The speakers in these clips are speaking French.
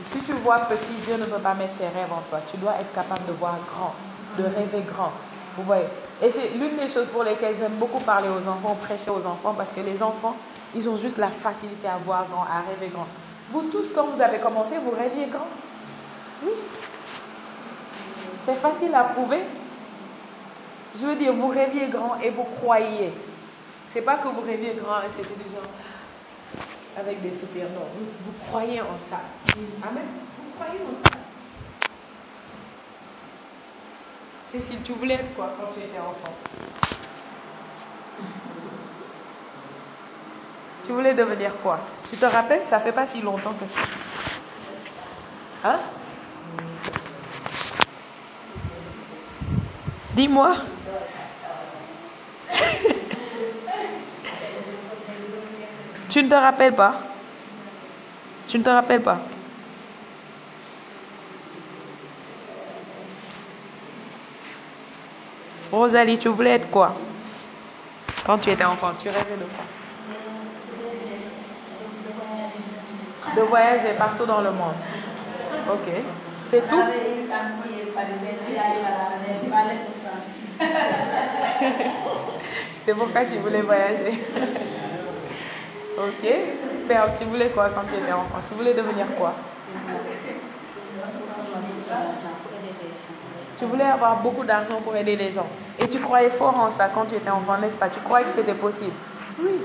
Si tu vois petit, Dieu ne peut pas mettre ses rêves en toi. Tu dois être capable de voir grand, de rêver grand. Vous voyez? Et c'est l'une des choses pour lesquelles j'aime beaucoup parler aux enfants, prêcher aux enfants, parce que les enfants, ils ont juste la facilité à voir grand, à rêver grand. Vous tous, quand vous avez commencé, vous rêviez grand? Oui. C'est facile à prouver. Je veux dire, vous rêviez grand et vous croyiez. C'est pas que vous rêviez grand et c'était du genre avec des soupirs. Non, vous croyez en ça. Amen. Vous croyez en ça. Cécile, tu voulais être quoi quand tu étais enfant? Tu voulais devenir quoi? Tu te rappelles? Ça fait pas si longtemps que ça. Hein? Dis-moi. Tu ne te rappelles pas? Tu ne te rappelles pas? Rosalie, tu voulais être quoi? Quand tu étais enfant, tu rêvais de quoi? De voyager partout dans le monde. Ok. C'est tout? C'est pourquoi tu voulais voyager. Ok. Père, tu voulais quoi quand tu étais enfant? Tu voulais devenir quoi? Tu voulais avoir beaucoup d'argent pour aider les gens. Et tu croyais fort en ça quand tu étais enfant, n'est-ce pas? Tu croyais que c'était possible? Oui.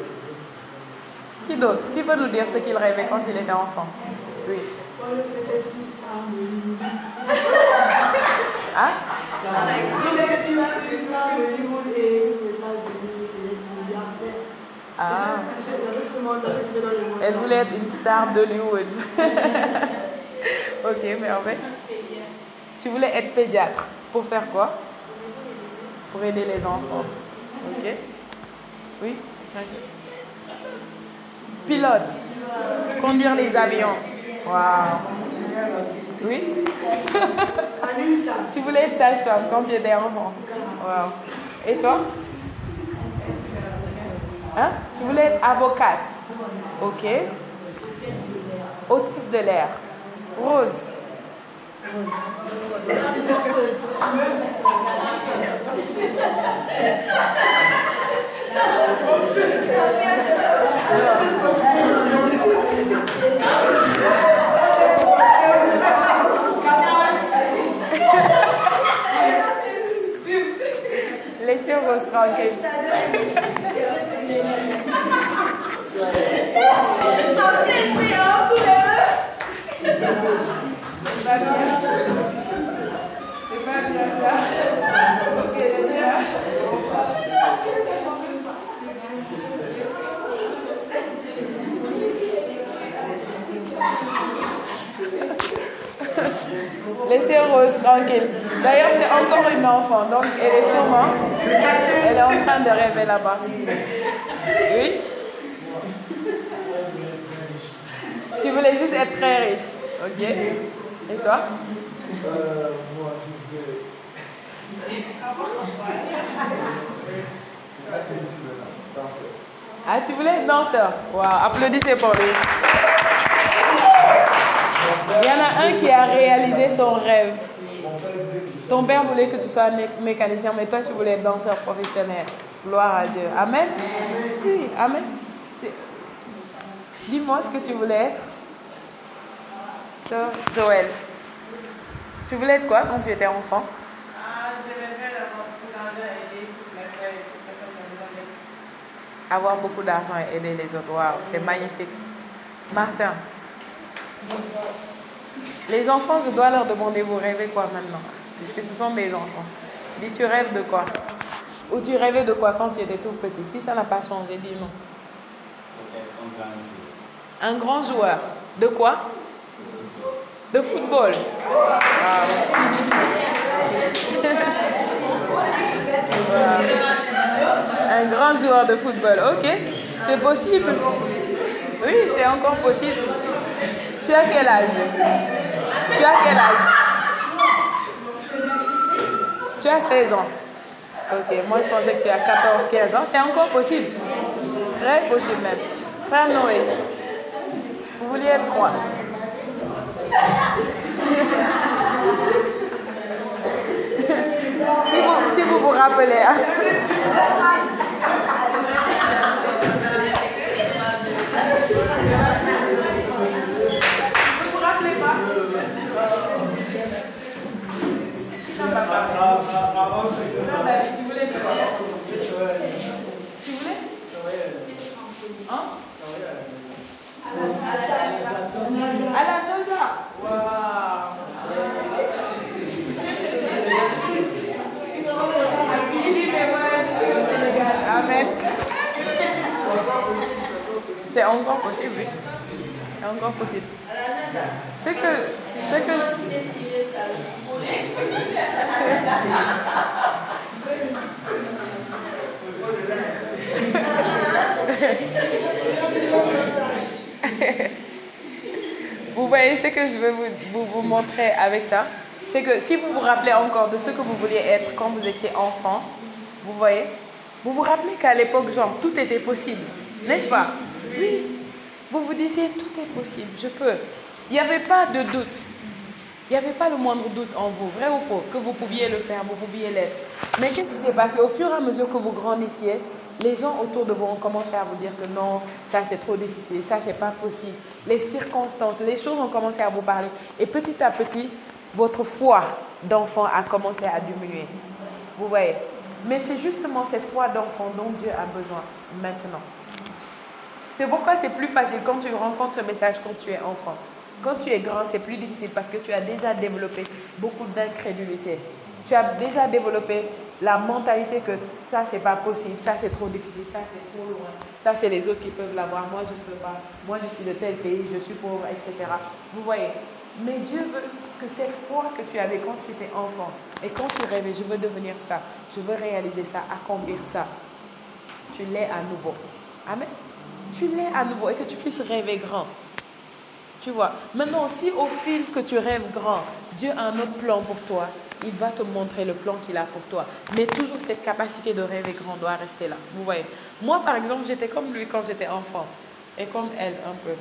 Qui d'autre? Qui peut nous dire ce qu'il rêvait quand il était enfant? Oui. Hein? Ah. Elle voulait être une star d'Hollywood. Ok, merveille. Tu voulais être pédiatre. Pour faire quoi? Pour aider les enfants. Ok. Oui? Pilote. Conduire les avions. Waouh. Oui? Tu voulais être sage-femme quand tu étais enfant. Waouh. Et toi? Hein? Tu voulais être avocate. Ok. Hôtesse de l'air. Rose. Laissez Rose tranquille. C'est pas bien ça. Ok, déjà. Laissez Rose tranquille. D'ailleurs, c'est encore une enfant, donc elle est sûrement, elle est en train de rêver là-bas. Oui? Tu voulais juste être très riche, ok? Et toi? Moi, je voulais. C'est ça que je suis maintenant, danseur. Ah, tu voulais être danseur? Waouh, applaudissez pour lui. Il y en a un qui a réalisé son rêve. Ton père voulait que tu sois mécanicien, mais toi, tu voulais être danseur professionnel. Gloire à Dieu. Amen? Oui, amen. Dis-moi ce que tu voulais être. Sœur Joël. Tu voulais être quoi quand tu étais enfant? Je rêvais d'avoir beaucoup d'argent et aider toutes mes frères et toutes les personnes qui ont besoin d'aide. Avoir beaucoup d'argent et aider les autres. Waouh, c'est magnifique. Martin. Les enfants, je dois leur demander, vous rêvez quoi maintenant? Puisque ce sont mes enfants. Dis, tu rêves de quoi? Ou tu rêvais de quoi quand tu étais tout petit? Si ça n'a pas changé, dis non. Un grand joueur. De quoi? De football. Un grand joueur de football. Ok, c'est possible. Oui, c'est encore possible. Tu as quel âge? Tu as quel âge? Tu as 16 ans. Ok, moi je pensais que tu as 14, 15 ans. C'est encore possible. Très possible même. Frère Noé, vous vouliez être quoi? appeler. Hein. Vous vous rappelez pas? Non, papa. Non, David, tu voulais quoi? Tu voulais? Hein? À la Noza. Waouh. Il dit, mais moi, je suis au Sénégal. Amen. C'est encore possible, oui. C'est encore possible. C'est que vous voyez ce que je veux vous montrer avec ça, c'est que si vous vous rappelez encore de ce que vous vouliez être quand vous étiez enfant, vous voyez, vous vous rappelez qu'à l'époque, genre, tout était possible, n'est-ce pas? Oui. Vous vous disiez, tout est possible, je peux. Il n'y avait pas de doute. Il n'y avait pas le moindre doute en vous, vrai ou faux, que vous pouviez le faire, vous pouviez l'être. Mais qu'est-ce qui s'est passé? Au fur et à mesure que vous grandissiez, les gens autour de vous ont commencé à vous dire que non, ça c'est trop difficile, ça c'est pas possible. Les circonstances, les choses ont commencé à vous parler. Et petit à petit, votre foi d'enfant a commencé à diminuer. Vous voyez? Mais c'est justement cette foi d'enfant dont Dieu a besoin maintenant. C'est pourquoi c'est plus facile quand tu rencontres ce message quand tu es enfant. Quand tu es grand, c'est plus difficile parce que tu as déjà développé beaucoup d'incrédulité. Tu as déjà développé la mentalité que ça, c'est pas possible, ça, c'est trop difficile, ça, c'est trop loin, ça, c'est les autres qui peuvent l'avoir, moi, je ne peux pas, moi, je suis de tel pays, je suis pauvre, etc. Vous voyez? Mais Dieu veut que cette foi que tu avais quand tu étais enfant et quand tu rêvais, je veux devenir ça, je veux réaliser ça, accomplir ça, tu l'es à nouveau. Amen. Tu l'es à nouveau et que tu puisses rêver grand. Tu vois, maintenant aussi, au fil que tu rêves grand, Dieu a un autre plan pour toi. Il va te montrer le plan qu'il a pour toi. Mais toujours cette capacité de rêver grand doit rester là. Vous voyez, moi, par exemple, j'étais comme lui quand j'étais enfant. Et comme elle, un peu.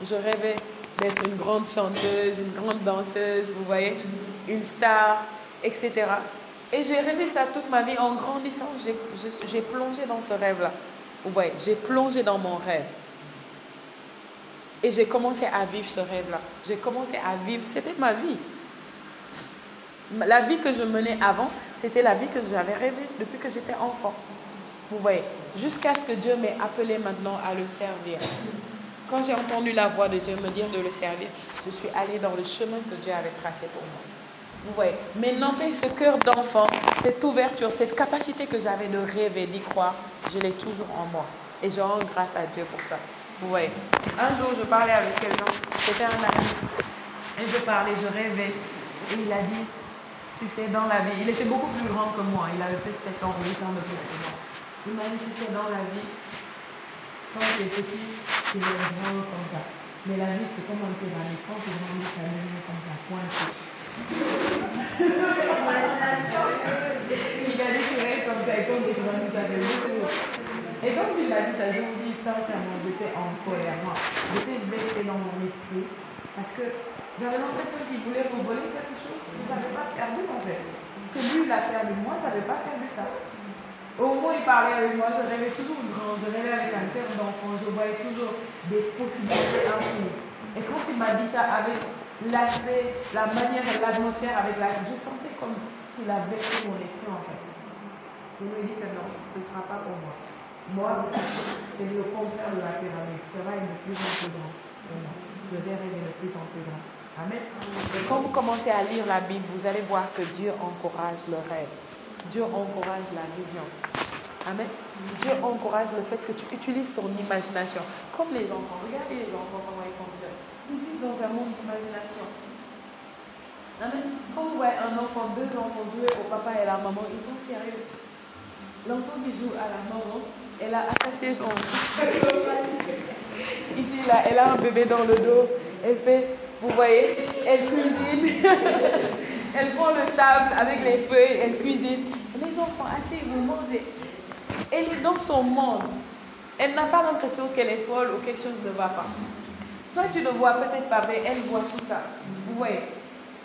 Je rêvais d'être une grande chanteuse, une grande danseuse, vous voyez, une star, etc. Et j'ai rêvé ça toute ma vie. En grandissant, j'ai plongé dans ce rêve-là. Vous voyez, j'ai plongé dans mon rêve. Et j'ai commencé à vivre ce rêve-là. J'ai commencé à vivre, c'était ma vie. La vie que je menais avant, c'était la vie que j'avais rêvée depuis que j'étais enfant. Vous voyez, jusqu'à ce que Dieu m'ait appelé maintenant à le servir. Quand j'ai entendu la voix de Dieu me dire de le servir, je suis allée dans le chemin que Dieu avait tracé pour moi. Vous voyez, mais n'empêche, ce cœur d'enfant, cette ouverture, cette capacité que j'avais de rêver, d'y croire, je l'ai toujours en moi. Et je rends grâce à Dieu pour ça. Vous voyez, un jour je parlais avec quelqu'un, c'était un ami, et je parlais, je rêvais, et il a dit, tu sais, dans la vie, il était beaucoup plus grand que moi, il avait peut-être 7 ans, 8 ans de plus que moi. Il m'a dit, tu sais, dans la vie, quand tu es petit, tu es grand comme ça. Mais la vie, c'est comme un pyramide. Quand tu grandis, ça devient comme ça, pointu. Il a dit, tu rêves comme ça, et quand tu grandis, ça devient tout. Et quand il a dit ça, je vous dis sincèrement, j'étais en colère. Moi, j'étais vexée dans mon esprit parce que j'avais l'impression qu'il voulait me voler quelque chose que je n'avais pas perdu en fait. Parce que lui, il a perdu, moi, je n'avais pas perdu ça. Au moment où il parlait avec moi, je rêvais toujours grand, je rêvais avec un cœur d'enfant, je voyais toujours des possibilités infinies. Et quand il m'a dit ça, avec l'aspect, la manière et l'atmosphère avec laquelle je sentais comme qu'il a vexé mon esprit en fait. Je lui ai dit que non, ce ne sera pas pour moi. Moi, c'est le contraire de la pyramide. Ça va être de plus en plus grand. Je vais rêver de plus en plus grand. Amen. Et quand vous commencez à lire la Bible, vous allez voir que Dieu encourage le rêve. Dieu encourage la vision. Amen. Dieu encourage le fait que tu utilises ton imagination. Comme les enfants. Regardez les enfants, comment ils fonctionnent. Ils vivent dans un monde d'imagination. Amen. Quand vous voyez un enfant, 2 enfants jouer au papa et à la maman, ils sont sérieux. L'enfant qui joue à la maman, elle a attaché son... Ici, là, elle a un bébé dans le dos. Elle fait, vous voyez, elle cuisine. Elle prend le sable avec les feuilles, elle cuisine. Les enfants, asseyez-vous, mangez. Elle est dans son monde. Elle n'a pas l'impression qu'elle est folle ou quelque chose ne va pas. Toi, tu ne vois peut-être pas, mais elle voit tout ça. Vous voyez,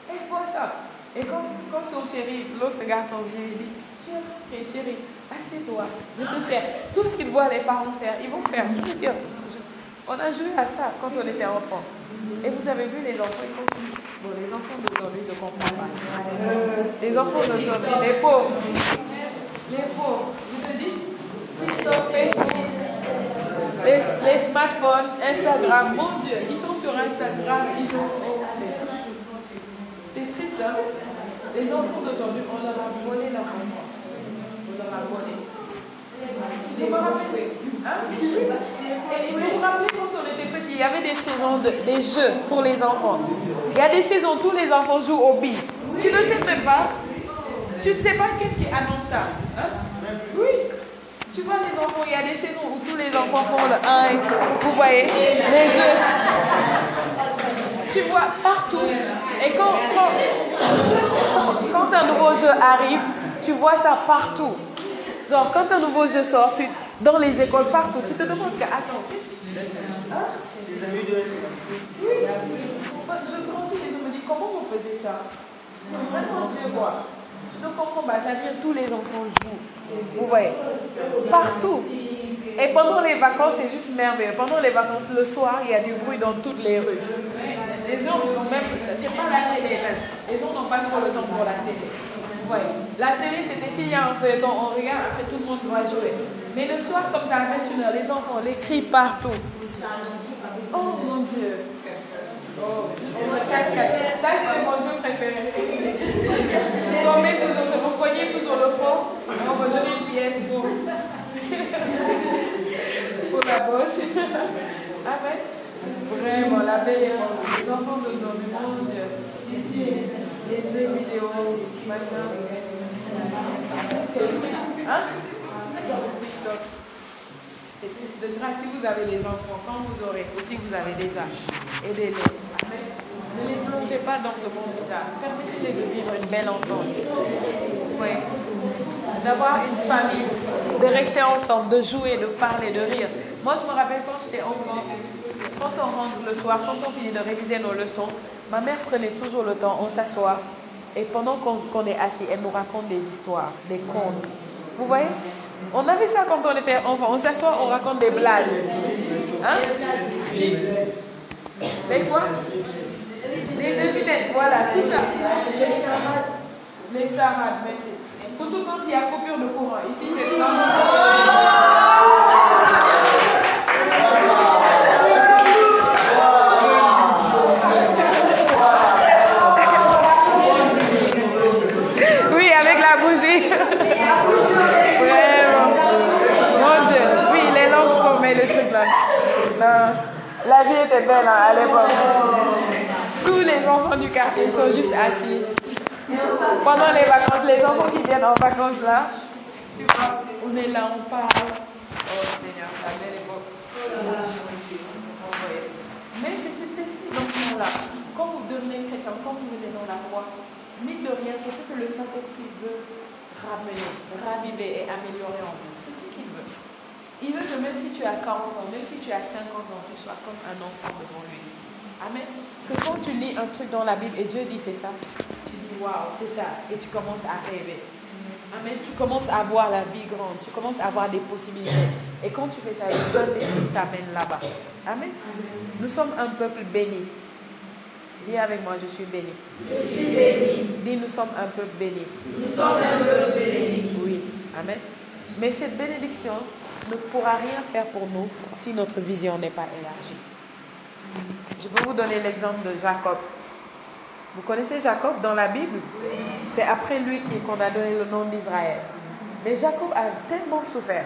elle voit ça. Et quand son chéri, l'autre garçon vient, il dit, Tu es rentré, chérie. Assieds-toi. Je te sers. Tout ce qu'ils voient les parents faire, ils vont faire. Je veux dire, on a joué à ça quand on était enfant. Et vous avez vu les enfants, ils comprennent. Bon, les enfants d'aujourd'hui ne comprennent pas. Les enfants d'aujourd'hui, les pauvres. Les pauvres. Je te dis, TikTok, Facebook, les smartphones, Instagram, mon Dieu, ils sont sur Instagram, ils sont. C'est triste, hein? Les enfants d'aujourd'hui, on leur a volé leur enfance. On leur a volé. Je me rappelle, hein? Et vous vous rappelez quand on était petit, il y avait des saisons, des jeux pour les enfants. Il y a des saisons, tous les enfants jouent au billes. Tu ne sais même pas. Tu ne sais pas qu'est-ce qui annonce ça. Hein? Oui. Tu vois les enfants, il y a des saisons où tous les enfants font le 1 et vous voyez, les jeux. Tu vois partout. Et quand un nouveau jeu arrive, tu vois ça partout. Genre, quand un nouveau jeu sort, dans les écoles, partout, tu te demandes que, attends, qu'est-ce que c'est? Hein? Oui. Je grandis et je me dis, comment on faisait ça? C'est vraiment Dieu, quoi. Je ne comprends pas, ça veut dire tous les enfants jouent. Vous voyez? Partout. Et pendant les vacances, c'est juste merveilleux. Pendant les vacances, le soir, il y a du bruit dans toutes les rues. Les gens n'ont même, c'est pas la télé même. Les gens n'ont pas trop le temps pour la télé. Vous voyez? La télé, c'était s'il y a un feuilleton, on regarde, après tout le monde doit jouer. Mais le soir, comme ça, à 21h, les enfants, les cris partout. Oh mon Dieu! Oh, on me cache. Ça, c'est mon jeu préféré. On met toujours, vous cognez toujours le fond, on va donner une pièce pour la bosse. Amen. Vraiment, la belle les enfants d'aujourd'hui, mon Dieu. Les jeux vidéo, machin. Hein? TikTok. C'est triste de grâce si vous avez les enfants, quand vous aurez, aussi vous avez déjà, aidez-les. Amen. Ne les plongez pas dans ce monde bizarre. Permettez-les de vivre une belle enfance. Oui. D'avoir une famille, de rester ensemble, de jouer, de parler, de rire. Moi, je me rappelle quand j'étais enfant, quand on rentre le soir, quand on finit de réviser nos leçons, ma mère prenait toujours le temps, on s'assoit, et pendant qu'on est assis, elle nous raconte des histoires, des contes. Vous voyez? On avait ça quand on était enfant. On s'assoit, on raconte des blagues. Hein? Les quoi? Les devinettes, voilà, tout ça. Les charades, merci. Surtout quand il y a coupure de courant. Ici, c'est oui, avec la bougie. Vraiment. Mon Dieu. Oui, les langues formaient le truc là. Non. La vie était belle hein, à l'époque. Tous les enfants du quartier sont juste assis. Pendant les vacances, les enfants qui viennent en vacances là, tu vois, on est là, on parle. Oh Seigneur, la belle époque. Mais c'est cet esprit d'enfant là. Quand vous devenez chrétien, quand vous venez dans la foi, mine de rien, c'est ce que le Saint-Esprit veut ramener, raviver et améliorer en vous. C'est ce qu'il veut. Il veut que même si tu as 40 ans, même si tu as 50 ans, tu sois comme un enfant devant lui. Amen. Que quand tu lis un truc dans la Bible et Dieu dit c'est ça, tu dis waouh, c'est ça. Et tu commences à rêver. Amen. Tu commences à voir la vie grande. Tu commences à voir des possibilités. Et quand tu fais ça, le Saint-Esprit t'amène là-bas. Amen. Nous sommes un peuple béni. Dis avec moi, je suis béni. Je suis béni. Dis, nous sommes un peuple béni. Nous sommes un peuple béni. Oui. Amen. Mais cette bénédiction ne pourra rien faire pour nous si notre vision n'est pas élargie. Je vais vous donner l'exemple de Jacob. Vous connaissez Jacob dans la Bible? C'est après lui qu'on a donné le nom d'Israël. Mais Jacob a tellement souffert.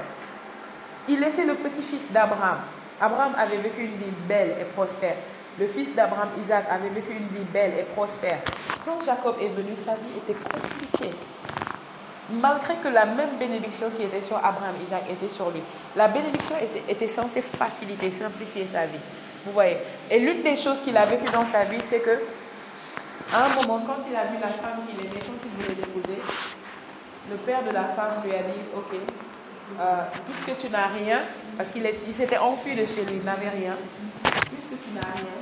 Il était le petit-fils d'Abraham. Abraham avait vécu une vie belle et prospère. Le fils d'Abraham, Isaac, avait vécu une vie belle et prospère. Quand Jacob est venu, sa vie était compliquée. Malgré que la même bénédiction qui était sur Abraham, Isaac était sur lui. La bénédiction était censée faciliter, simplifier sa vie. Vous voyez. Et l'une des choses qu'il a vécues dans sa vie, c'est que, à un moment, quand il a vu la femme qu'il aimait, quand il voulait l'épouser, le père de la femme lui a dit, ok, puisque tu n'as rien, parce qu'il s'était enfui de chez lui, il n'avait rien, puisque tu n'as rien,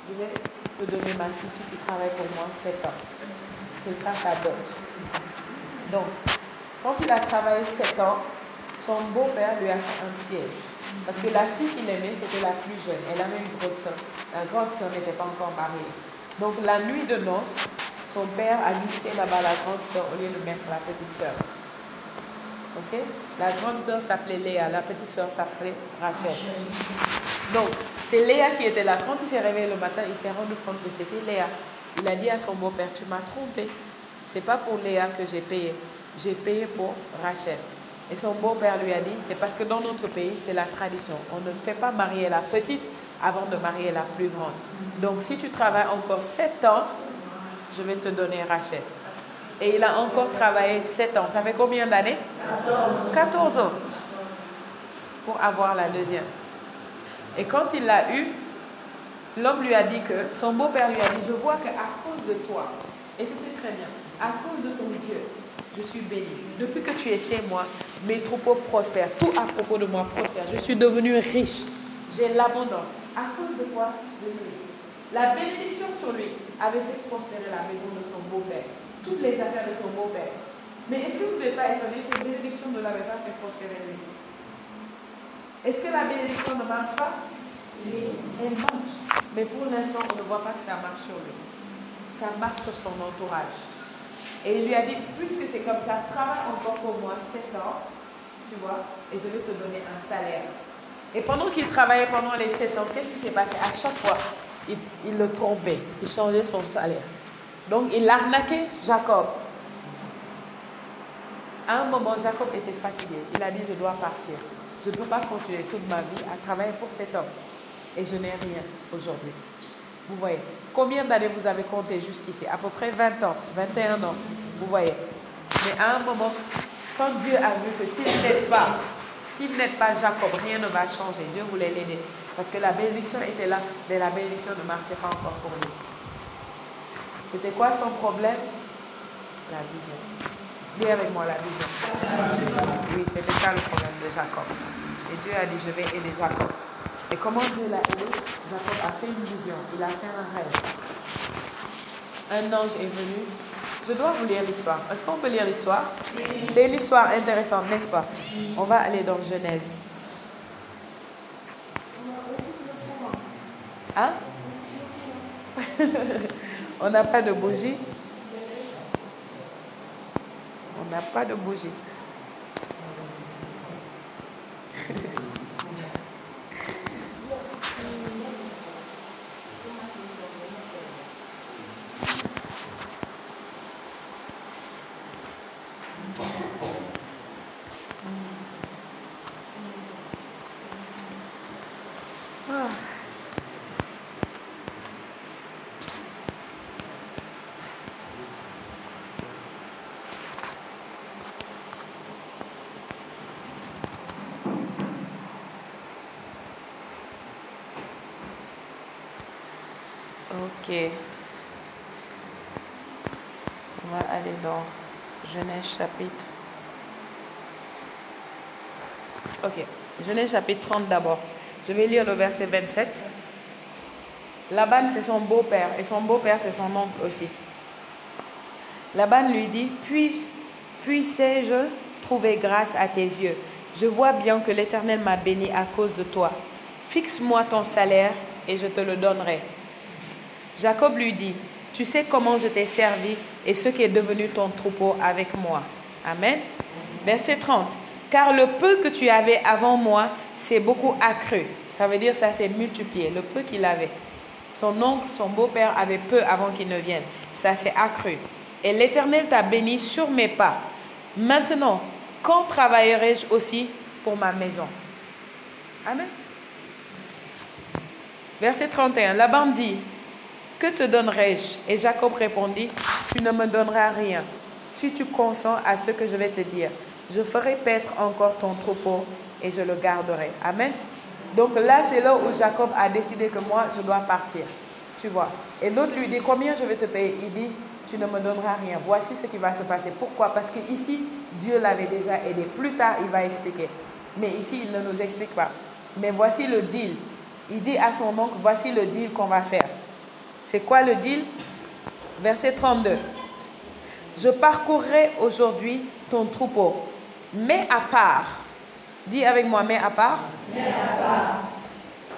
je vais te donner ma fille qui travaille pour moi 7 ans. Ce sera ta dot. Donc, Quand il a travaillé 7 ans, son beau-père lui a fait un piège. Parce que la fille qu'il aimait, c'était la plus jeune. Elle avait une grande soeur. La grande soeur n'était pas encore mariée. Donc la nuit de noces, son père a glissé là-bas la grande soeur au lieu de mettre la petite soeur. Ok? La grande soeur s'appelait Léa, la petite soeur s'appelait Rachel. Donc, c'est Léa qui était là. Quand il s'est réveillé le matin, il s'est rendu compte que c'était Léa. Il a dit à son beau-père, tu m'as trompé. C'est pas pour Léa que j'ai payé. J'ai payé pour Rachel. Et son beau-père lui a dit, c'est parce que dans notre pays, c'est la tradition. On ne fait pas marier la petite avant de marier la plus grande. Donc, si tu travailles encore 7 ans, je vais te donner Rachel. Et il a encore travaillé 7 ans. Ça fait combien d'années? 14 ans. Pour avoir la deuxième. Et quand il l'a eu, l'homme lui a dit que, son beau-père lui a dit, je vois qu'à cause de toi, écoutez très bien, à cause de ton Dieu, je suis béni. Depuis que tu es chez moi, mes troupeaux prospèrent. Tout à propos de moi prospère. Je suis devenu riche. J'ai l'abondance. À cause de quoi? De lui. La bénédiction sur lui avait fait prospérer la maison de son beau-père. Toutes les affaires de son beau-père. Mais est-ce que vous n'êtes pas étonné que cette bénédiction ne l'avait pas fait prospérer lui? Est-ce que la bénédiction ne marche pas? Oui. Elle marche. Mais pour l'instant, on ne voit pas que ça marche sur lui. Ça marche sur son entourage. Et il lui a dit, puisque c'est comme ça, travaille encore pour moi 7 ans, tu vois, et je vais te donner un salaire. Et pendant qu'il travaillait pendant les 7 ans, qu'est-ce qui s'est passé? À chaque fois, il le trompait, il changeait son salaire. Donc, il arnaquait Jacob. À un moment, Jacob était fatigué. Il a dit, je dois partir. Je ne peux pas continuer toute ma vie à travailler pour cet homme. Et je n'ai rien aujourd'hui. Vous voyez, combien d'années vous avez compté jusqu'ici? À peu près 20 ans, 21 ans. Vous voyez. Mais à un moment, quand Dieu a vu que s'il n'aide pas Jacob, rien ne va changer. Dieu voulait l'aider. Parce que la bénédiction était là, mais la bénédiction ne marchait pas encore pour lui. C'était quoi son problème? La vision. Dis avec moi la vision. Oui, c'était ça le problème de Jacob. Et Dieu a dit, je vais aider Jacob. Et comment Dieu l'a aidé? Jacob a fait une vision, il a fait un rêve. Un ange est venu. Je dois vous lire l'histoire. Est-ce qu'on peut lire l'histoire? C'est une histoire intéressante, n'est-ce pas? On va aller dans Genèse. Hein? On n'a pas de bougie. On n'a pas de bougie. Ok. On va aller dans Genèse chapitre. Ok. Genèse chapitre 30 d'abord. Je vais lire le verset 27. Laban, c'est son beau-père. Et son beau-père, c'est son oncle aussi. Laban lui dit, puissé-je trouver grâce à tes yeux? Je vois bien que l'Éternel m'a béni à cause de toi. Fixe-moi ton salaire et je te le donnerai. Jacob lui dit, tu sais comment je t'ai servi et ce qui est devenu ton troupeau avec moi. Amen. Verset 30. Car le peu que tu avais avant moi, c'est beaucoup accru. Ça veut dire ça s'est multiplié, le peu qu'il avait. Son oncle, son beau-père avait peu avant qu'il ne vienne. Ça s'est accru. Et l'Éternel t'a béni sur mes pas. Maintenant, quand travaillerai-je aussi pour ma maison? Amen. Verset 31. Laban dit, que te donnerai-je? Et Jacob répondit, tu ne me donneras rien. Si tu consens à ce que je vais te dire, je ferai paître encore ton troupeau et je le garderai. Amen. Donc là, c'est là où Jacob a décidé que moi, je dois partir. Tu vois. Et l'autre lui dit, combien je vais te payer? Il dit, tu ne me donneras rien. Voici ce qui va se passer. Pourquoi? Parce qu'ici, Dieu l'avait déjà aidé. Plus tard, il va expliquer. Mais ici, il ne nous explique pas. Mais voici le deal. Il dit à son oncle, voici le deal qu'on va faire. C'est quoi le deal? Verset 32. je parcourrai aujourd'hui ton troupeau. Mets à part, dis avec moi, mets à part,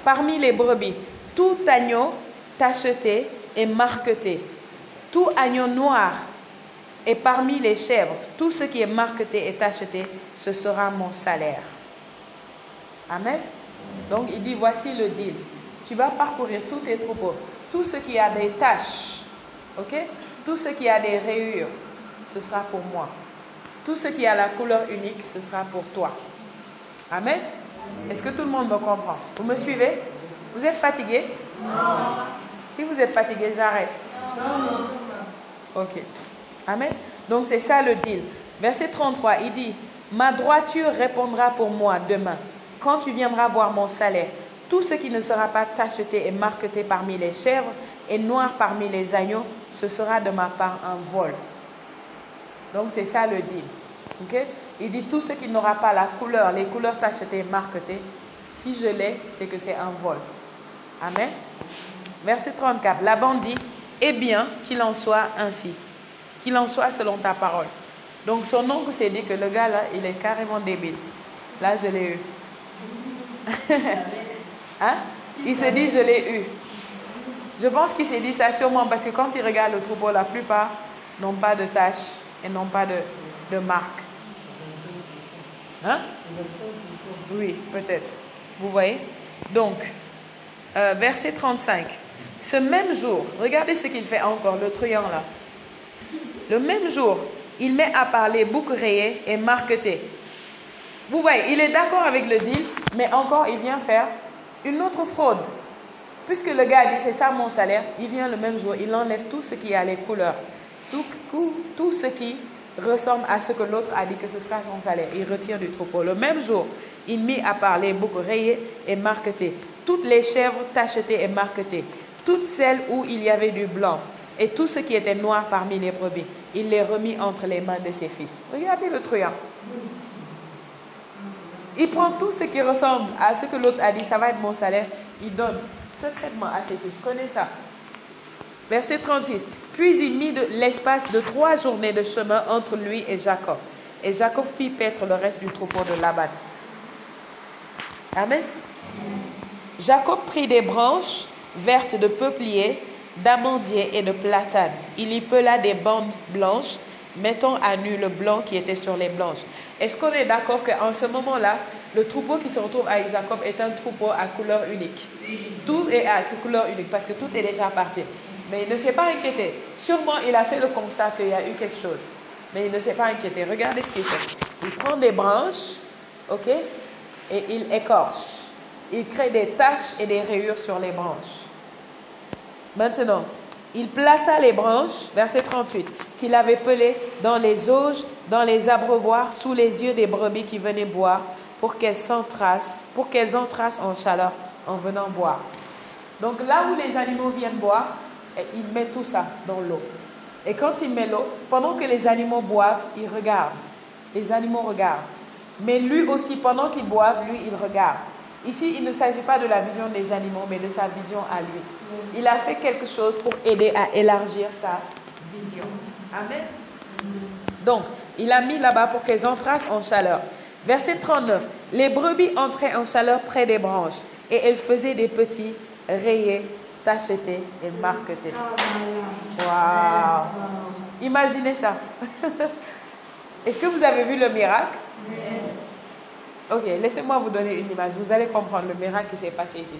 parmi les brebis, tout agneau tacheté et marqueté, tout agneau noir, et parmi les chèvres, tout ce qui est marqueté et tacheté, ce sera mon salaire. Amen. Donc il dit, voici le deal. Tu vas parcourir tous tes troupeaux, tout ce qui a des taches, ok? Tout ce qui a des rayures, ce sera pour moi. Tout ce qui a la couleur unique, ce sera pour toi. Amen. Est-ce que tout le monde me comprend? Vous me suivez? Vous êtes fatigué? Non. Si vous êtes fatigué, j'arrête. Non. Ok. Amen. Donc c'est ça le deal. Verset 33, il dit, ma droiture répondra pour moi demain, quand tu viendras voir mon salaire. Tout ce qui ne sera pas tacheté et marqueté parmi les chèvres et noir parmi les agneaux, ce sera de ma part un vol. Donc c'est ça le deal. Okay? Il dit tout ce qui n'aura pas la couleur, les couleurs tachetées et marquetées, si je l'ai, c'est que c'est un vol. Amen. Verset 34, Laban dit, eh bien, qu'il en soit ainsi. Qu'il en soit selon ta parole. Donc son oncle s'est dit que le gars là, il est carrément débile. Là, je l'ai eu. Hein? Il se dit, je l'ai eu. Je pense qu'il s'est dit ça sûrement parce que quand il regarde le troupeau, la plupart n'ont pas de taches et n'ont pas de marque. Hein? Oui, peut-être. Vous voyez? Donc, verset 35. Ce même jour, regardez ce qu'il fait encore, le truand là. Le même jour, il met à part les boucs rayés et marquetés. Vous voyez, il est d'accord avec le deal, mais encore il vient faire une autre fraude. Puisque le gars dit c'est ça mon salaire, il vient le même jour, il enlève tout ce qui a les couleurs, tout ce qui ressemble à ce que l'autre a dit que ce sera son salaire. Il retire du troupeau. Le même jour, il mit à part les boucs rayés et marquetés, toutes les chèvres tachetées et marquetées, toutes celles où il y avait du blanc, et tout ce qui était noir parmi les brebis. Il les remit entre les mains de ses fils. Regardez le truand. Il prend tout ce qui ressemble à ce que l'autre a dit, ça va être mon salaire. Il donne secrètement à ses fils. Connais ça. Verset 36. Puis il mit l'espace de 3 journées de chemin entre lui et Jacob. Et Jacob fit paître le reste du troupeau de Laban. Amen. Jacob prit des branches vertes de peuplier, d'amandier et de platane. Il y pela des bandes blanches, mettant à nu le blanc qui était sur les blanches. Est-ce qu'on est d'accord qu'en ce moment-là, le troupeau qui se retrouve avec Jacob est un troupeau à couleur unique? Tout est à couleur unique parce que tout est déjà parti. Mais il ne s'est pas inquiété. Sûrement, il a fait le constat qu'il y a eu quelque chose. Mais il ne s'est pas inquiété. Regardez ce qu'il fait. Il prend des branches, ok, et il écorche. Il crée des taches et des rayures sur les branches. Maintenant, il plaça les branches, verset 38, qu'il avait pelées dans les auges, dans les abreuvoirs, sous les yeux des brebis qui venaient boire, pour qu'elles entrassent en chaleur en venant boire. Donc là où les animaux viennent boire, il met tout ça dans l'eau. Et quand il met l'eau, pendant que les animaux boivent, il regarde. Les animaux regardent. Mais lui aussi, pendant qu'ils boivent, lui, il regarde. Ici, il ne s'agit pas de la vision des animaux, mais de sa vision à lui. Il a fait quelque chose pour aider à élargir sa vision. Amen. Donc, il a mis là-bas pour qu'elles entrassent en chaleur. Verset 39. Les brebis entraient en chaleur près des branches et elles faisaient des petits rayés, tachetés et marquetés. Waouh! Imaginez ça. Est-ce que vous avez vu le miracle? Yes. Ok, laissez-moi vous donner une image. Vous allez comprendre le miracle qui s'est passé ici.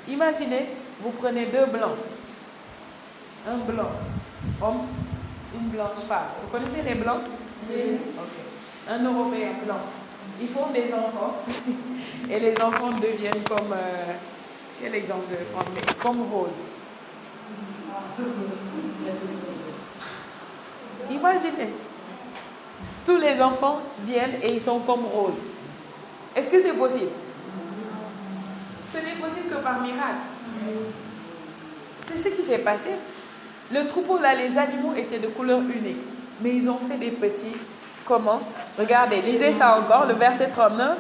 Imaginez, vous prenez 2 blancs. Un blanc homme, une blanche femme. Vous connaissez les blancs? Oui. Ok. Un Européen blanc. Ils font des enfants. Et les enfants deviennent comme... quel exemple je vais prendre? Comme Rose. Imaginez. Tous les enfants viennent et ils sont comme Rose. Est-ce que c'est possible? Ce n'est possible que par miracle. C'est ce qui s'est passé. Le troupeau là, les animaux étaient de couleur unique. Mais ils ont fait des petits. Comment? Regardez, lisez ça encore, le verset 39.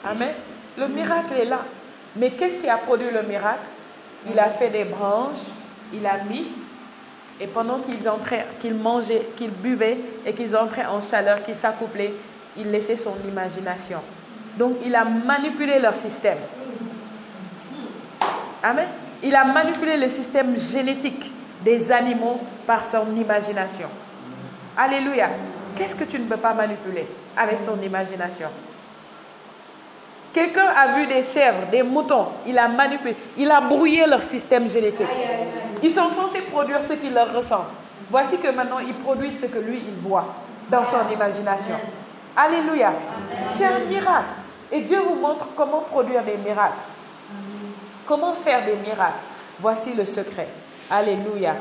Amen. Le miracle est là. Mais qu'est-ce qui a produit le miracle? Il a fait des branches, il a mis, et pendant qu'ils mangeaient, qu'ils buvaient et qu'ils entraient en chaleur, qu'ils s'accouplaient, il laissait son imagination. Donc il a manipulé leur système. Amen. Il a manipulé le système génétique des animaux par son imagination. Alléluia. Qu'est-ce que tu ne peux pas manipuler avec ton imagination? Quelqu'un a vu des chèvres, des moutons, il a manipulé, il a brouillé leur système génétique. Ils sont censés produire ce qui leur ressemble. Voici que maintenant ils produisent ce que lui il voit dans son imagination. Alléluia. C'est un miracle. Et Dieu vous montre comment produire des miracles. Comment faire des miracles. Voici le secret. Alléluia.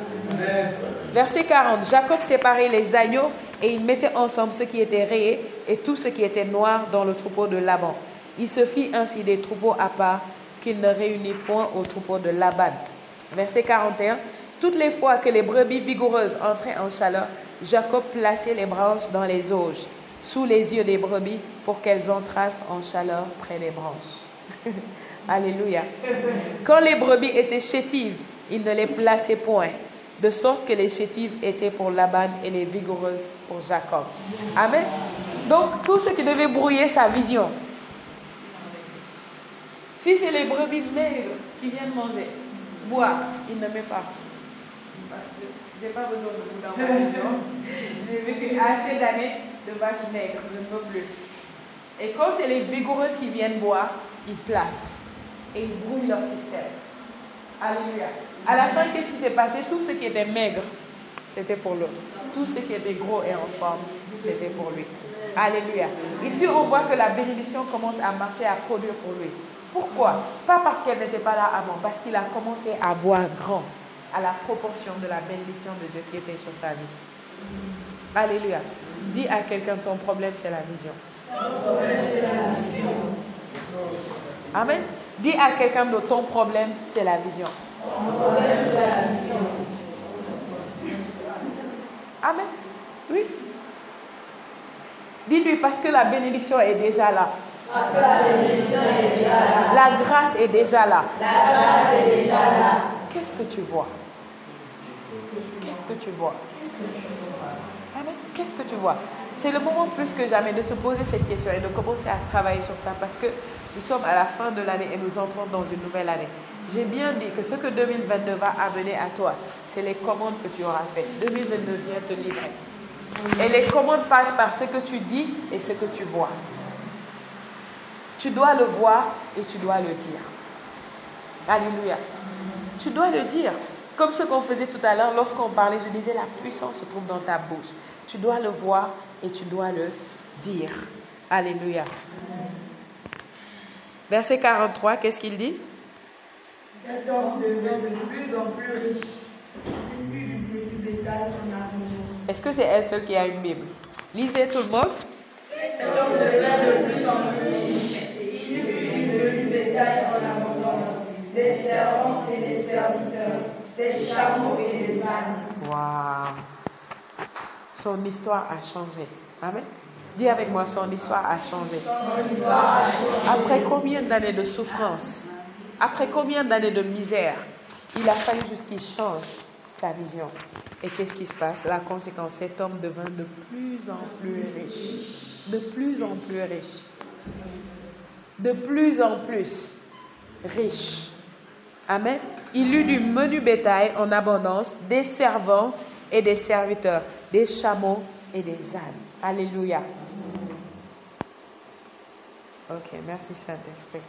Verset 40. Jacob séparait les agneaux et il mettait ensemble ce qui était rayé et tout ce qui était noir dans le troupeau de Laban. Il se fit ainsi des troupeaux à part qu'il ne réunit point au troupeau de Laban. Verset 41. Toutes les fois que les brebis vigoureuses entraient en chaleur, Jacob plaçait les branches dans les auges, sous les yeux des brebis, pour qu'elles entrassent en chaleur près des branches. Alléluia. Quand les brebis étaient chétives, il ne les plaçait point, de sorte que les chétives étaient pour Laban et les vigoureuses pour Jacob. Amen. Donc, tout ce qui devait brouiller sa vision. Si c'est les brebis maigres qui viennent manger, boire, il ne met pas. Je n'ai pas besoin de vous dans ma vision. J'ai vécu assez d'années de vaches maigres, je ne veux plus. Et quand c'est les vigoureuses qui viennent boire, ils placent. Et ils brouillent leur système. Alléluia. À la fin, qu'est-ce qui s'est passé? Tout ce qui était maigre, c'était pour l'autre. Tout ce qui était gros et en forme, c'était pour lui. Alléluia. Ici, on voit que la bénédiction commence à marcher, à produire pour lui. Pourquoi? Pas parce qu'elle n'était pas là avant, parce qu'il a commencé à voir grand, à la proportion de la bénédiction de Dieu qui était sur sa vie. Alléluia. Dis à quelqu'un, ton problème, c'est la vision. Amen. Dis à quelqu'un de ton problème, c'est la vision. Amen. Oui. Dis-lui parce que la bénédiction est déjà là. Parce que la bénédiction est déjà là. La grâce est déjà là. La grâce est déjà là. Qu'est-ce que tu vois? Qu'est-ce que tu vois? Amen. Qu'est-ce que tu vois? C'est le moment plus que jamais de se poser cette question et de commencer à travailler sur ça parce que nous sommes à la fin de l'année et nous entrons dans une nouvelle année. J'ai bien dit que ce que 2022 va amener à toi, c'est les commandes que tu auras faites. 2022 vient te livrer. Et les commandes passent par ce que tu dis et ce que tu vois. Tu dois le voir et tu dois le dire. Alléluia. Tu dois le dire. Comme ce qu'on faisait tout à l'heure, lorsqu'on parlait, je disais, la puissance se trouve dans ta bouche. Tu dois le voir et tu dois le dire. Alléluia. Verset 43, qu'est-ce qu'il dit? Cet homme devint de plus en plus riche. Il eut du bétail en abondance. Est-ce que c'est elle seule qui a une Bible? Lisez tout le monde. Cet homme devint de plus en plus riche. Il eut du bétail en abondance, des servants et des serviteurs, des chameaux et des ânes. Waouh! Son histoire a changé. Amen. Dis avec moi, son histoire a changé. Son histoire a changé. Après combien d'années de souffrance, après combien d'années de misère, il a fallu juste qu'il change sa vision. Et qu'est-ce qui se passe? La conséquence, cet homme devint de plus en plus riche. De plus en plus riche. De plus en plus riche. Amen. Il eut du menu bétail en abondance, des servantes et des serviteurs, des chameaux et des ânes. Alléluia. Ok, merci Saint-Esprit.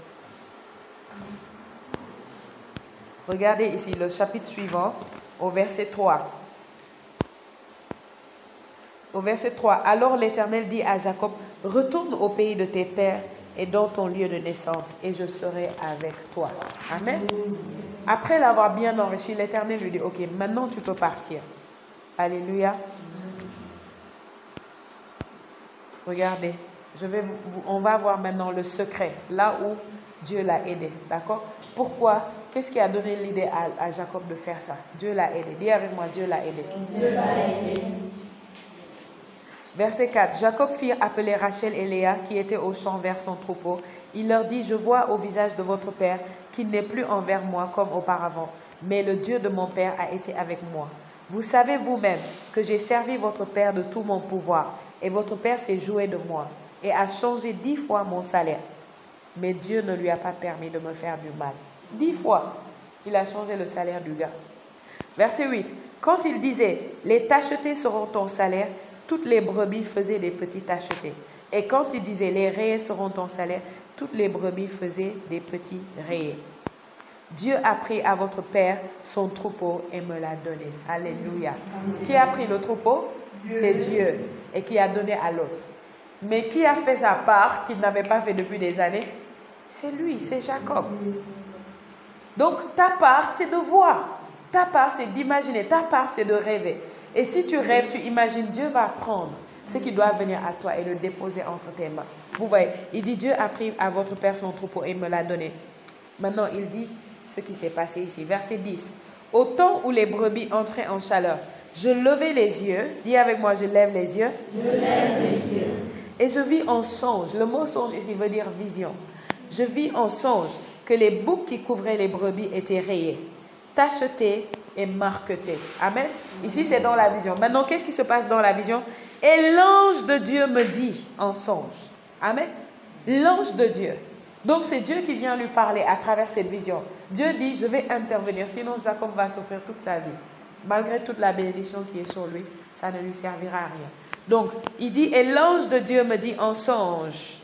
Regardez ici le chapitre suivant, au verset 3. Au verset 3, alors l'Éternel dit à Jacob, retourne au pays de tes pères et dans ton lieu de naissance, et je serai avec toi. Amen. Après l'avoir bien enrichi, l'Éternel lui dit, ok, maintenant tu peux partir. Alléluia. Regardez, on va voir maintenant le secret, là où Dieu l'a aidé. D'accord? Pourquoi? Qu'est-ce qui a donné l'idée à Jacob de faire ça? Dieu l'a aidé. Dis avec moi, Dieu l'a aidé. Dieu l'a aidé. Verset 4. Jacob fit appeler Rachel et Léa qui étaient au champ vers son troupeau. Il leur dit, je vois au visage de votre père qu'il n'est plus envers moi comme auparavant, mais le Dieu de mon père a été avec moi. Vous savez vous-même que j'ai servi votre père de tout mon pouvoir, et votre père s'est joué de moi, et a changé 10 fois mon salaire. Mais Dieu ne lui a pas permis de me faire du mal. 10 fois, il a changé le salaire du gars. Verset 8. Quand il disait, les tachetés seront ton salaire, toutes les brebis faisaient des petits tachetés. Et quand il disait, les rayés seront ton salaire, toutes les brebis faisaient des petits rayés. Dieu a pris à votre père son troupeau et me l'a donné. Alléluia. Qui a pris le troupeau? C'est Dieu. Et qui a donné à l'autre. Mais qui a fait sa part qu'il n'avait pas fait depuis des années? C'est lui, c'est Jacob. Donc ta part, c'est de voir. Ta part, c'est d'imaginer. Ta part, c'est de rêver. Et si tu rêves, tu imagines, Dieu va prendre ce qui doit venir à toi et le déposer entre tes mains. Vous voyez, il dit, Dieu a pris à votre père son troupeau et me l'a donné. Maintenant, il dit ce qui s'est passé ici. Verset 10. Au temps où les brebis entraient en chaleur, je levai les yeux. Dis avec moi, je lève les yeux. Je lève les yeux. Et je vis en songe. Le mot songe ici veut dire vision. Je vis en songe que les boucs qui couvraient les brebis étaient rayés, tachetés et marquetés. Amen. Ici, c'est dans la vision. Maintenant, qu'est-ce qui se passe dans la vision? Et l'ange de Dieu me dit en songe. Amen. L'ange de Dieu. Donc, c'est Dieu qui vient lui parler à travers cette vision. Dieu dit, je vais intervenir, sinon Jacob va souffrir toute sa vie. Malgré toute la bénédiction qui est sur lui, ça ne lui servira à rien. Donc, il dit, et l'ange de Dieu me dit en songe,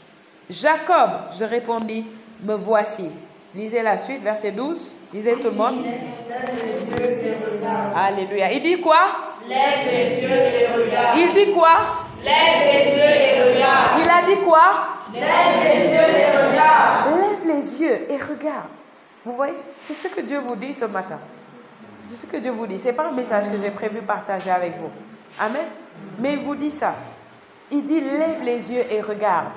Jacob, je répondis, me voici. Lisez la suite, verset 12. Lisez tout le monde. Lève les yeux et regarde. Alléluia. Il dit quoi? Lève les yeux et regarde. Il dit quoi? Lève les yeux et regarde. Il a dit quoi? Lève les yeux et regarde. Lève les yeux et regarde. Vous voyez? C'est ce que Dieu vous dit ce matin. C'est ce que Dieu vous dit. Ce n'est pas un message que j'ai prévu partager avec vous. Amen. Mais il vous dit ça. Il dit lève les yeux et regarde.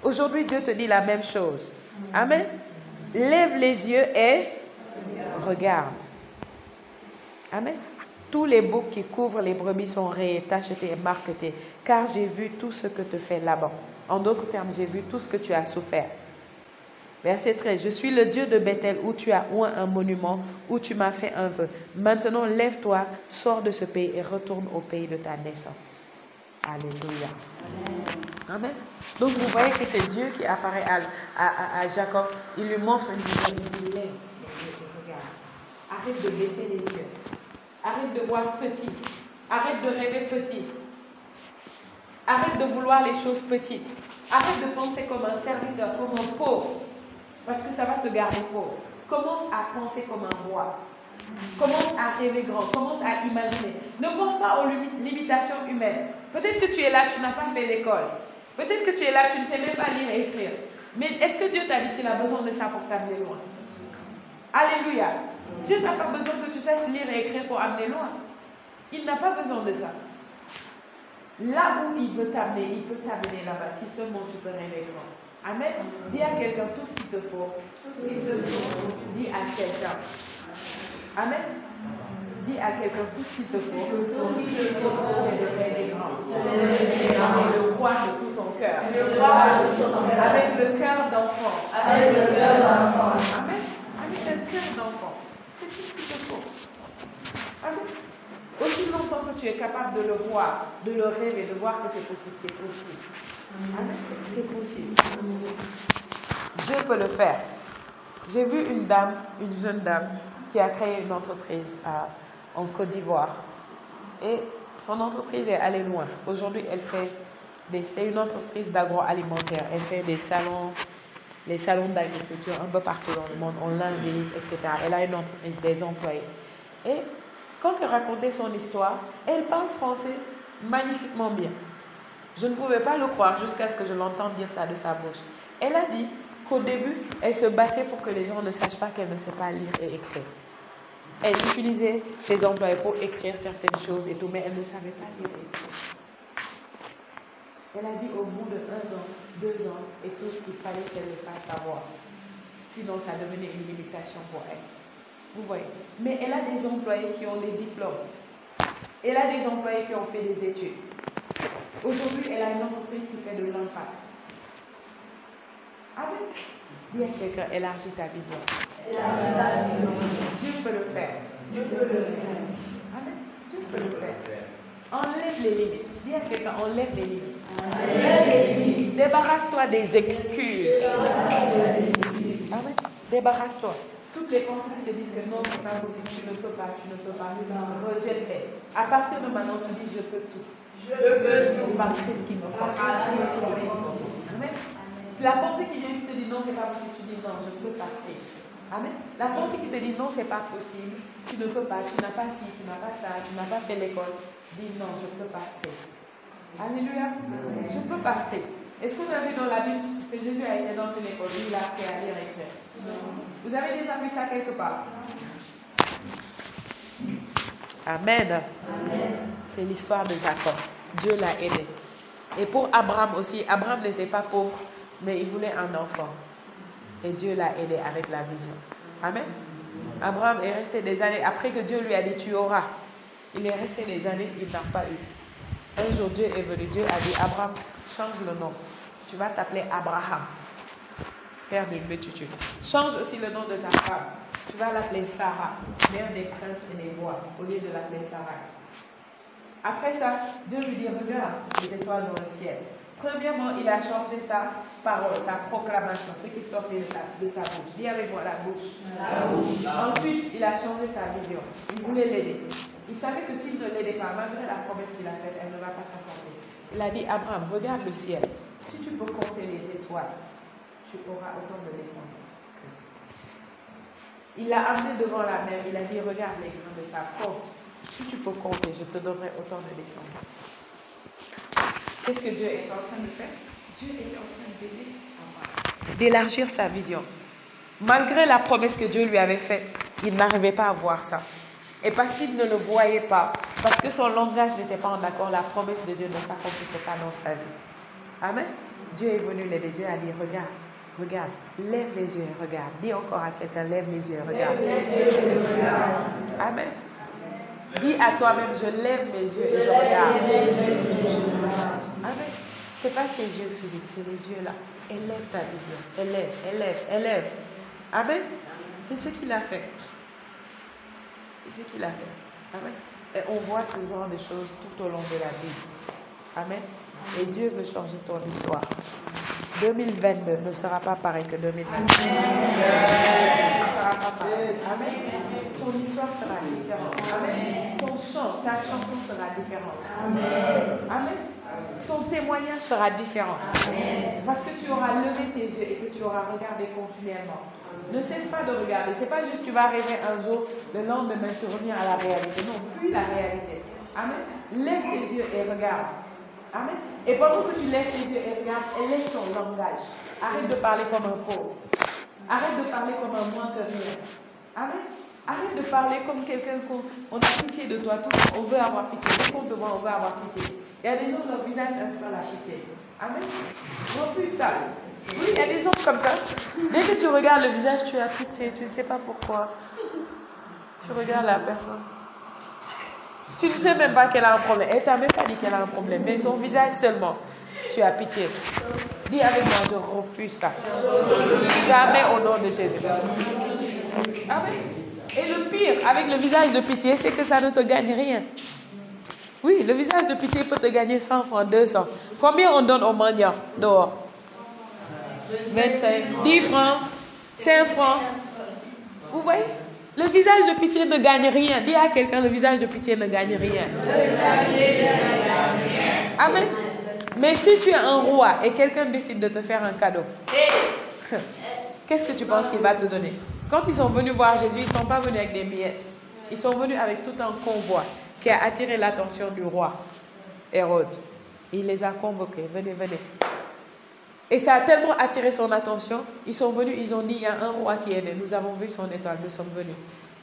Aujourd'hui, Dieu te dit la même chose. Amen. Lève les yeux et regarde. Amen. Tous les boucs qui couvrent les brebis sont rayés, tachetés et marquetés, car j'ai vu tout ce que te fait Laban. En d'autres termes, j'ai vu tout ce que tu as souffert. Verset 13. Je suis le Dieu de Bethel où tu as oint un monument, où tu m'as fait un vœu. Maintenant, lève-toi, sors de ce pays et retourne au pays de ta naissance. Alléluia. Amen. Donc vous voyez que c'est Dieu qui apparaît à Jacob. Il lui montre une vision. Il dit lève les yeux et regarde. Arrête de baisser les yeux. Arrête de voir petit. Arrête de rêver petit. Arrête de vouloir les choses petites. Arrête de penser comme un serviteur, comme un pauvre. Parce que ça va te garder pauvre. Commence à penser comme un roi. Commence à rêver grand. Commence à imaginer. Ne pense pas aux limitations humaines. Peut-être que tu es là, tu n'as pas fait l'école. Peut-être que tu es là, tu ne sais même pas lire et écrire. Mais est-ce que Dieu t'a dit qu'il a besoin de ça pour t'amener loin? Alléluia. Dieu n'a pas besoin que tu saches lire et écrire pour amener loin. Il n'a pas besoin de ça. Là où il veut t'amener, il peut t'amener là-bas. Si seulement tu peux rêver grand. Amen. Dis à quelqu'un tout ce qu'il te faut. Dis à quelqu'un. Amen. Dis à quelqu'un tout ce qu'il te faut. C'est de rêver grand. Et de croire de tout ton cœur. Avec le cœur d'enfant. Avec le cœur d'enfant. Amen. Avec le cœur d'enfant. C'est tout ce qu'il te faut. Amen. Aussi longtemps que tu es capable de le voir, de le rêver, de voir que c'est possible, c'est possible. Amen. C'est possible. Dieu peut le faire. J'ai vu une jeune dame, qui a créé une entreprise en Côte d'Ivoire. Et son entreprise est allée loin. Aujourd'hui, c'est une entreprise d'agroalimentaire. Elle fait les salons d'agriculture un peu partout dans le monde, en Inde, etc. Elle a une entreprise, des employés. Et quand elle racontait son histoire, elle parle français magnifiquement bien. Je ne pouvais pas le croire jusqu'à ce que je l'entende dire ça de sa bouche. Elle a dit qu'au début, elle se battait pour que les gens ne sachent pas qu'elle ne sait pas lire et écrire. Elle utilisait ses employés pour écrire certaines choses et tout, mais elle ne savait pas lire et écrire. Elle a dit au bout de 1 an, 2 ans et tout, il fallait qu'elle le fasse savoir. Sinon, ça devenait une limitation pour elle. Vous voyez. Mais elle a des employés qui ont des diplômes. Elle a des employés qui ont fait des études. Aujourd'hui, elle a une entreprise qui fait de l'impact. Amen. Dis à quelqu'un, élargis ta vision. Dieu peut le faire. Amen. Dieu peut le faire. Enlève les limites. Dis à quelqu'un, enlève les limites. Débarrasse-toi des excuses. Amen. Débarrasse-toi. Toutes les pensées qui te disent que non, c'est pas possible, tu ne peux pas. Rejette-les. À partir de maintenant, tu dis je peux tout. Par Christ qui me fortifie. Amen. C'est la pensée qui vient qui te dit non, c'est pas possible, tu dis non, je peux par Christ. Amen. La pensée qui te dit non, c'est pas possible, tu ne peux pas, tu n'as pas ci, tu n'as pas ça, tu n'as pas fait l'école. Dis non, je peux par Christ. Alléluia. Je peux par Christ. Est-ce que vous avez vu dans la Bible que Jésus a été dans une école où il a appris à lire et écrire? Vous avez déjà vu ça quelque part? Amen. C'est l'histoire de Jacob. Dieu l'a aidé. Et pour Abraham aussi, Abraham n'était pas pauvre, mais il voulait un enfant. Et Dieu l'a aidé avec la vision. Amen. Abraham est resté des années, après que Dieu lui a dit tu auras. Il est resté des années, il n'a pas eu. Un jour, Dieu est venu. Dieu a dit Abraham, change le nom. Tu vas t'appeler Abraham, père d'une multitude. Change aussi le nom de ta femme. Tu vas l'appeler Sarah, mère des princes et des rois, au lieu de l'appeler Sarah. Après ça, Dieu lui dit regarde les étoiles dans le ciel. Premièrement, il a changé sa parole, sa proclamation, ce qui sortait de sa bouche. Dis avec moi la bouche. Ensuite, il a changé sa vision. Il voulait l'aider. Il savait que s'il ne l'aidait pas, malgré la promesse qu'il a faite, elle ne va pas s'accomplir. Il a dit Abraham, regarde le ciel. Si tu peux compter les étoiles, tu auras autant de descendants. Il l'a amené devant la mer. Il a dit regarde les grains de sa compte. Si tu peux compter, je te donnerai autant de descendants. Qu'est-ce que Dieu est en train de faire? Dieu est en train d'aider Abraham, d'élargir sa vision. Malgré la promesse que Dieu lui avait faite, il n'arrivait pas à voir ça. Et parce qu'il ne le voyait pas, parce que son langage n'était pas en accord, la promesse de Dieu ne s'accomplissait pas dans sa vie. Amen. Dieu est venu l'aider. Dieu a dit regarde, lève les yeux et regarde. Dis encore à quelqu'un, lève les yeux et regarde. Amen. Dis à toi-même, je lève mes yeux et je regarde. Amen. Ce n'est pas tes yeux physiques, c'est les yeux là. Élève ta vision. Élève. Amen. C'est ce qu'il a fait. C'est ce qu'il a fait. Amen. Et on voit ce genre de choses tout au long de la Bible. Amen. Et Dieu veut changer ton histoire. 2022 ne sera pas pareil que 2021. Amen. Ton histoire sera différente. Amen. Ton chant, ta chanson sera différente. Amen. Ton témoignage sera différent. Amen. Parce que tu auras levé tes yeux et que tu auras regardé continuellement. Ne cesse pas de regarder. C'est pas juste tu vas rêver un jour, le lendemain tu reviens à la réalité. Non, plus la réalité. Amen. Lève tes yeux et regarde. Amen. Et pendant que tu lèves tes yeux et regardes, élève ton langage. Arrête de parler comme un pauvre. Arrête de parler comme un moins que rien. Amen. Arrête de parler comme quelqu'un qu'on a pitié de toi. Tout, on veut avoir pitié. Dès qu'on te voit, on veut avoir pitié. Il y a des gens dont leur visage inspire la pitié. Amen. Refuse ça. Oui, il y a des gens comme ça. Dès que tu regardes le visage, tu as pitié. Tu ne sais pas pourquoi. Tu regardes la personne. Tu ne sais même pas qu'elle a un problème. Elle t'a même pas dit qu'elle a un problème. Mais son visage seulement, tu as pitié. Dis avec moi, je refuse ça. Jamais au nom de Jésus. Amen. Et le pire avec le visage de pitié, c'est que ça ne te gagne rien. Oui, le visage de pitié peut te gagner 100 francs, 200. Combien on donne aux mendiants dehors? 25, 10 francs, 5 francs. Vous voyez? Le visage de pitié ne gagne rien. Dis à quelqu'un, le visage de pitié ne gagne rien. Amen. Mais si tu es un roi et quelqu'un décide de te faire un cadeau, qu'est-ce que tu penses qu'il va te donner? Quand ils sont venus voir Jésus, ils ne sont pas venus avec des miettes. Ils sont venus avec tout un convoi qui a attiré l'attention du roi, Hérode. Il les a convoqués. Venez. Et ça a tellement attiré son attention, ils sont venus, ils ont dit, il y a un roi qui est né. Nous avons vu son étoile, nous sommes venus.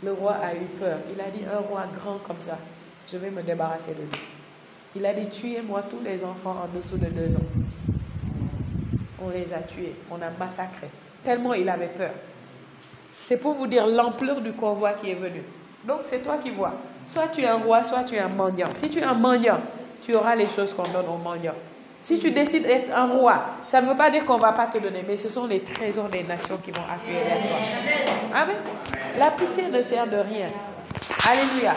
Le roi a eu peur. Il a dit, un roi grand comme ça, je vais me débarrasser de lui. Il a dit, tuez-moi tous les enfants en dessous de 2 ans. On les a tués, on a massacré. Tellement il avait peur. C'est pour vous dire l'ampleur du convoi qui est venu. Donc c'est toi qui vois. Soit tu es un roi, soit tu es un mendiant. Si tu es un mendiant, tu auras les choses qu'on donne aux mendiants. Si tu décides d'être un roi, ça ne veut pas dire qu'on ne va pas te donner, mais ce sont les trésors des nations qui vont affluer vers toi. Amen. La pitié ne sert de rien. Alléluia.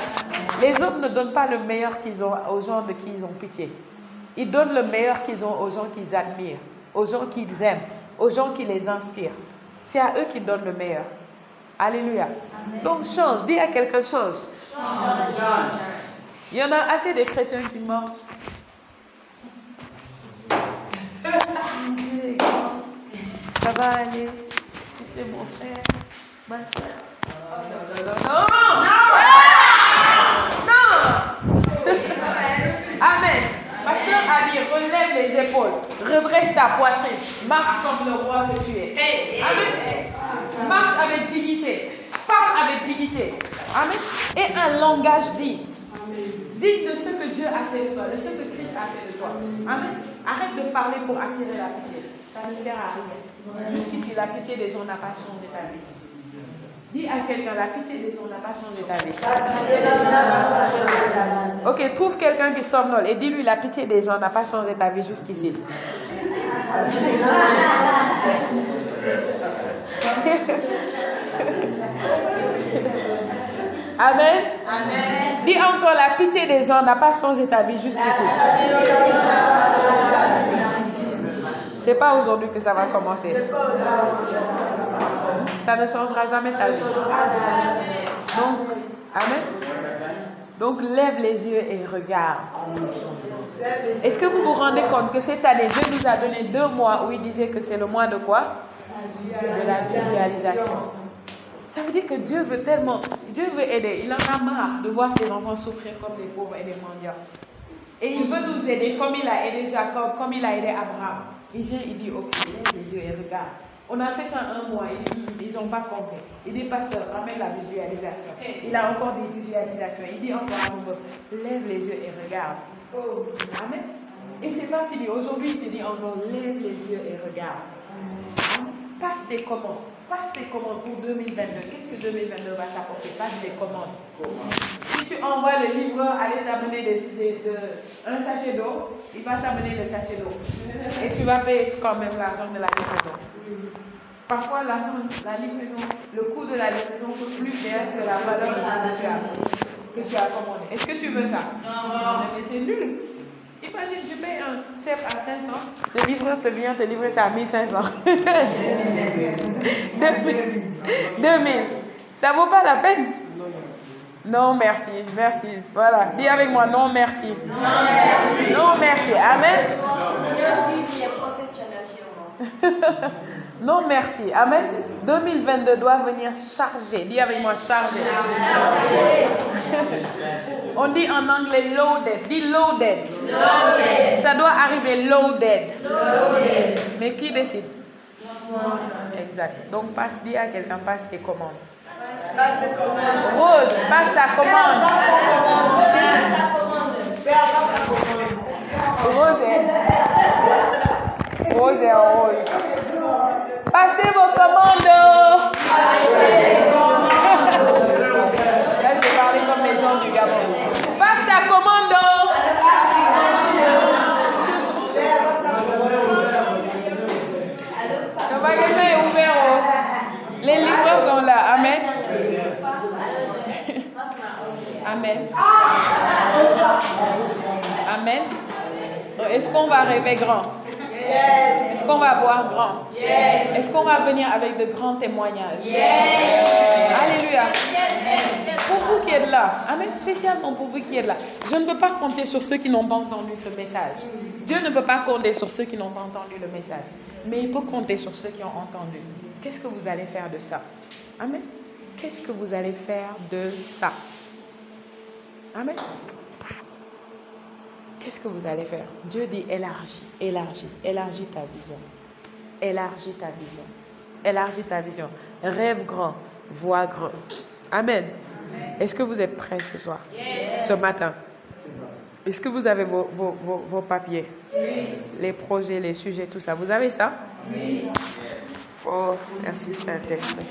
Les hommes ne donnent pas le meilleur qu'ils ont aux gens de qui ils ont pitié. Ils donnent le meilleur qu'ils ont aux gens qu'ils admirent, aux gens qu'ils aiment, aux gens qui les inspirent. C'est à eux qu'ils donnent le meilleur. Alléluia. Donc change. Dis à quelqu'un change. Il y en a assez de chrétiens qui mentent. Ça va aller. C'est mon frère, ma soeur. Non! Amen. Ma soeur a dit, relève les épaules, redresse ta poitrine, marche comme le roi que tu es. Amen. Marche avec dignité, parle avec dignité. Amen. Et un langage digne. Digne de ce que Dieu a fait de toi, de ce que Christ a fait de toi. Amen. Arrête de parler pour attirer la pitié. Ça ne sert à rien. Jusqu'ici, la pitié des gens n'a pas changé ta vie. Dis à quelqu'un, la pitié des gens n'a pas changé ta vie. Ok, trouve quelqu'un qui somnole et dis-lui, la pitié des gens n'a pas changé ta vie jusqu'ici. Amen. Amen. Dis encore, la pitié des gens n'a pas changé ta vie jusqu'ici. C'est pas aujourd'hui que ça va commencer. Ça ne changera jamais ta vie. Donc, amen. Donc, lève les yeux et regarde. Est-ce que vous vous rendez compte que cette année, Dieu nous a donné 2 mois où il disait que c'est le mois de quoi? De la visualisation. Ça veut dire que Dieu veut tellement, Dieu veut aider. Il en a marre de voir ses enfants souffrir comme des pauvres et des mendiants. Et il veut nous aider comme il a aidé Jacob, comme il a aidé Abraham. Il vient, il dit, ok, lève les yeux et regarde. On a fait ça 1 mois, ils n'ont pas compris. Il dit, pasteur, ramène la visualisation. Il a encore des visualisations. Il dit encore à mon peuple, lève les yeux et regarde. Amen. Et c'est pas fini. Aujourd'hui, il te dit encore, lève les yeux et regarde. Passe tes commandes. Passe tes commandes pour 2022. Qu'est-ce que 2022 va t'apporter? Passe tes commandes. Si tu envoies le livreur aller t'amener un sachet d'eau, il va t'amener le sachet d'eau. Et tu vas payer quand même l'argent de la livraison. Parfois, l'argent, la livraison, le coût de la livraison coûte plus cher que la valeur de ce que tu as commandé. Est-ce que tu veux ça? Non. Mais c'est nul. Imagine, tu payes un chef à 500, le livreur te vient te livrer ça à 1500. 2000. Ça vaut pas la peine? Non, merci. Merci. Voilà. Dis avec moi, non, merci. Non, merci. Non, merci. Amen. Non, merci. Amen. 2022 doit venir chargé. Dis avec moi, chargé. On dit en anglais loaded. Dis loaded. Loaded. Ça doit arriver loaded. Loaded. Mais qui décide? Exact. Donc, dis à quelqu'un, passe tes commandes. Rose, passe ta commande. Rose est en rose. Passez vos commandes. Là, je vais parler comme les gens du Gabon. Passe ta commande. Le magasin est ouvert. Les livreurs sont là. Amen. Amen. Amen. Donc, est-ce qu'on va rêver grand? Yes. Est-ce qu'on va voir grand? Yes. Est-ce qu'on va venir avec de grands témoignages? Yes. Alléluia. Yes. Pour vous qui êtes là, amen, spécialement pour vous qui êtes là, je ne peux pas compter sur ceux qui n'ont pas entendu ce message. Dieu ne peut pas compter sur ceux qui n'ont pas entendu le message, mais il peut compter sur ceux qui ont entendu. Qu'est-ce que vous allez faire de ça? Amen. Qu'est-ce que vous allez faire de ça? Amen. Qu'est-ce que vous allez faire? Dieu dit élargis, élargis, élargis ta vision. Élargis ta vision. Élargis ta vision. Rêve grand, vois grand. Amen. Est-ce que vous êtes prêts ce soir? Yes. Ce matin? Est-ce que vous avez vos papiers? Oui. Les projets, les sujets, tout ça. Vous avez ça? Oui. Oh, merci Saint-Esprit.